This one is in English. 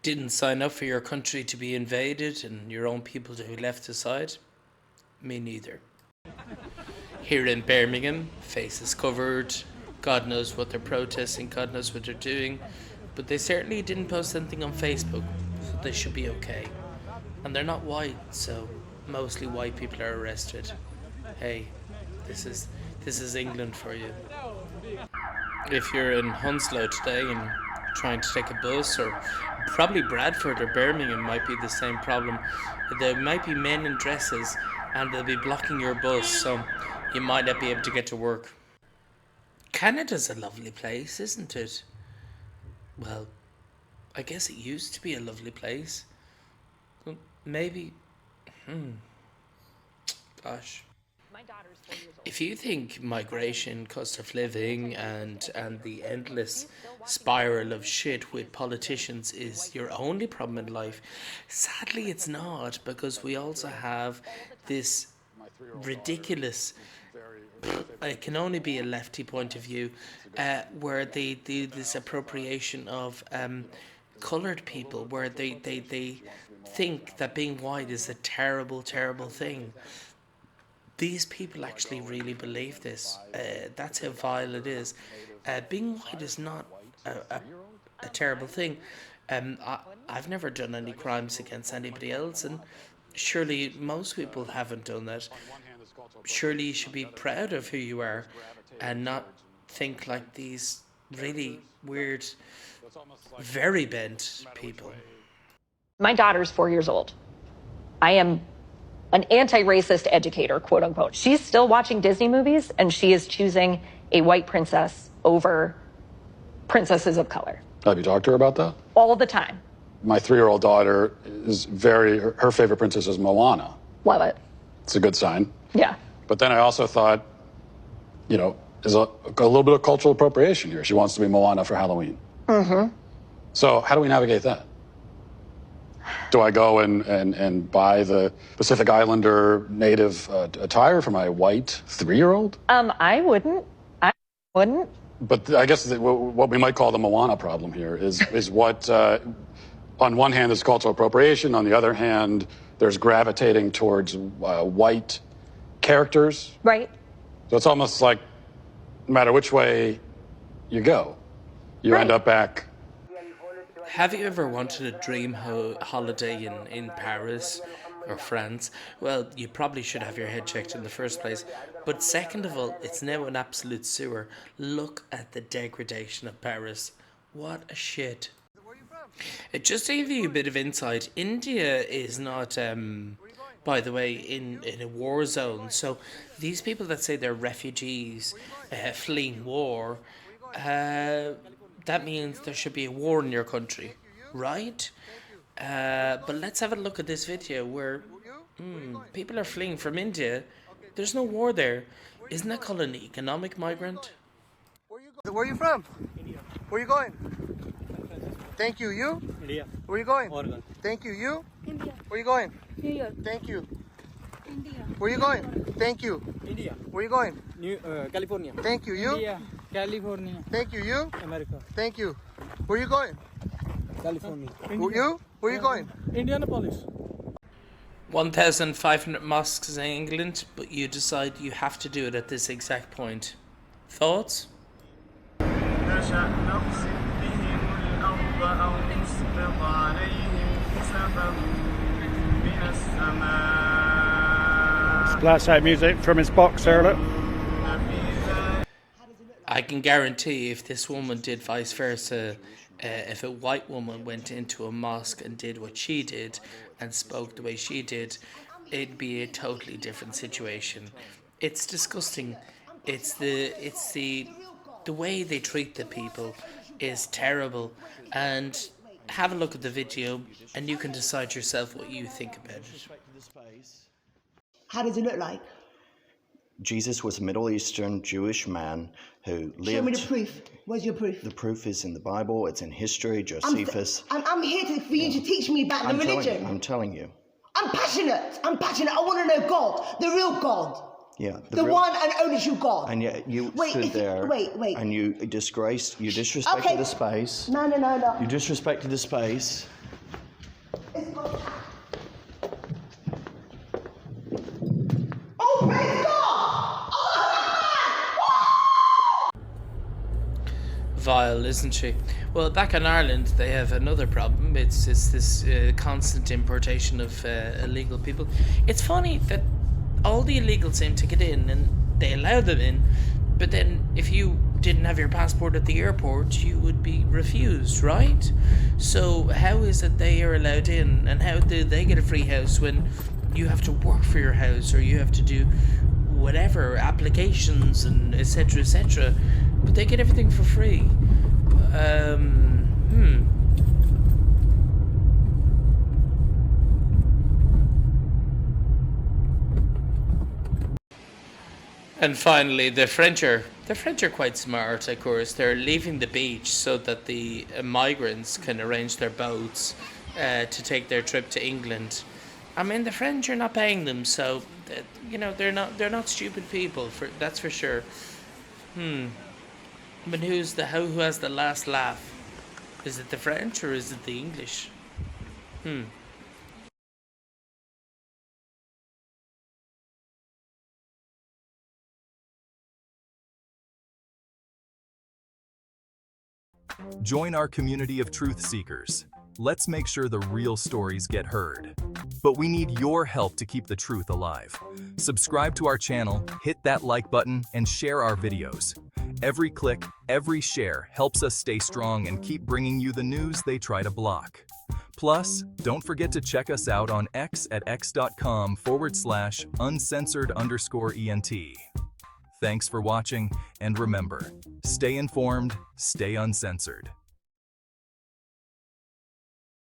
Didn't sign up for your country to be invaded and your own people to be left aside? Me neither. Here in Birmingham, faces covered, God knows what they're protesting, God knows what they're doing, but they certainly didn't post anything on Facebook, so they should be okay. And they're not white, so mostly white people are arrested. Hey, this is England for you. If you're in Hounslow today and trying to take a bus, or probably Bradford or Birmingham might be the same problem. There might be men in dresses and they'll be blocking your bus, so you might not be able to get to work. Canada's a lovely place, isn't it? Well, I guess it used to be a lovely place. Well, maybe. Gosh. If you think migration, cost of living, and the endless spiral of shit with politicians is your only problem in life, sadly it's not, because we also have this ridiculous, it can only be a lefty point of view, where they do this appropriation of coloured people, where they think that being white is a terrible, terrible thing. These people actually really believe this. That's how vile it is. Being white is not a terrible thing. I've never done any crimes against anybody else, and surely most people haven't done that. Surely you should be proud of who you are and not think like these really weird, very bent people. My daughter's 4 years old. I am an anti-racist educator, quote unquote. She's still watching Disney movies and she is choosing a white princess over princesses of color. Have you talked to her about that? All the time. My 3-year-old daughter is her favorite princess is Moana. Love it. It's a good sign. Yeah. But then I also thought, there's a little bit of cultural appropriation here. She wants to be Moana for Halloween. Mm-hmm. So how do we navigate that? Do I go and buy the Pacific Islander native attire for my white 3-year-old? I wouldn't. But I guess what we might call the Moana problem here is what, on one hand, is cultural appropriation. On the other hand, there's gravitating towards white characters. Right. So it's almost like no matter which way you go, you end up back. Have you ever wanted a dream holiday in Paris or France? Well, you probably should have your head checked in the first place. But second of all, it's now an absolute sewer. Look at the degradation of Paris. What a shit. Just to give you a bit of insight, India is not, by the way, in a war zone. So these people that say they're refugees fleeing war, that means there should be a war in your country, right? But let's have a look at this video where people are fleeing from India. There's no war there. Isn't that called an economic migrant? Where are you from? India. Where are you going? Thank you. You? India. Where are you going? Oregon. Thank you. You? India. Where are you going? New York. Thank you. India. Where are you going? Thank you. India. Where are you going? California. Thank you. You? India. California. Thank you. You? America. Thank you. Where are you going? California. You? Where are you going? Indianapolis. 1,500 mosques in England, but you decide you have to do it at this exact point. Thoughts? Splash out music from his box there, look. I can guarantee if this woman did vice versa, if a white woman went into a mosque and did what she did and spoke the way she did, it'd be a totally different situation. It's disgusting. It's the way they treat the people is terrible. And have a look at the video and you can decide yourself what you think about it. How does it look like? Jesus was a Middle Eastern Jewish man who lived... Show me the proof. Where's your proof? The proof is in the Bible, it's in history, Josephus. I'm here for you to teach me about the religion. I'm telling you. I'm passionate. I want to know God, the real God. Yeah. The one and only true God. And yet you stood there and you disrespected the space. No. You disrespected the space Oh, praise God! Vile, isn't she? Well, back in Ireland, they have another problem. It's this constant importation of illegal people. It's funny that all the illegals seem to get in, and they allow them in, but then if you didn't have your passport at the airport, you would be refused, right? So how is it they are allowed in, and how do they get a free house when you have to work for your house, or you have to do whatever applications and etc etc, but they get everything for free? And finally, the French are quite smart, of course. They're leaving the beach so that the migrants can arrange their boats to take their trip to England. I mean, the French are not paying them, so they're not stupid people. That's for sure. But who has the last laugh? Is it the French or is it the English? Join our community of truth seekers. Let's make sure the real stories get heard. But we need your help to keep the truth alive. Subscribe to our channel, hit that like button, and share our videos. Every click, every share helps us stay strong and keep bringing you the news they try to block. Plus, don't forget to check us out on X at x.com/uncensored_ENT. Thanks for watching, and remember, stay informed, stay uncensored.